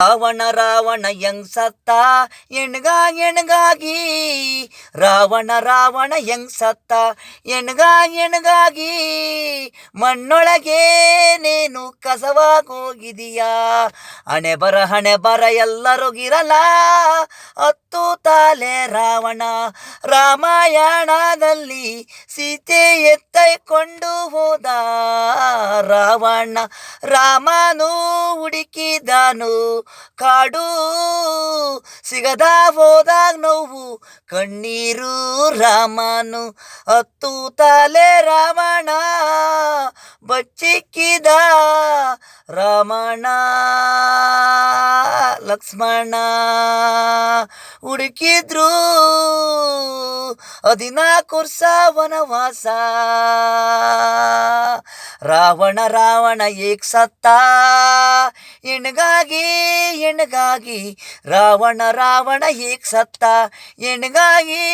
ರಾವಣ ಹೆಂಗ್ ಸತ್ತ ಹೆಣ್ಗಾಗಿ ರಾವಣ ಹೆಂಗ್ ಸತ್ತ ಹೆಣ್ಗಾಗಿ ಮಣ್ಣೊಳಗೆ ನೀನು ಕಸವಾಗೋಗಿದೀಯಾ. ಹಣೆ ಬರ ಎಲ್ಲರಿಗಿರಲ್ಲ ಹತ್ತು ತಾಲೆ ರಾವಣ. ರಾಮಾಯಣದಲ್ಲಿ ಸೀತೆ ಎತ್ತೈಕೊಂಡು ಹೋದ ರಾವಣ. ರಾಮನು ಹುಡುಕಿದನು ಕಾಡು ಸಿಗದ ಹೋದಾಗ ನೋವು ಕಣ್ಣೀರು ರಾಮನು. ಹತ್ತು ತಲೆ ರಾವಣ ಬಚ್ಚಿಕ್ಕಿದ ರಾಮಣ್ಣ ಲಕ್ಷ್ಮಣ ಹುಡುಕಿದ್ರು 14 ವರ್ಷ ವನವಾಸ. ರಾವಣ ಏಕ್ ಸತ್ತ ಹೆಣ್ಗಾಗಿ ರಾವಣ ಏಕ್ ಸತ್ತ ಹೆಣ್ಗಾಗಿ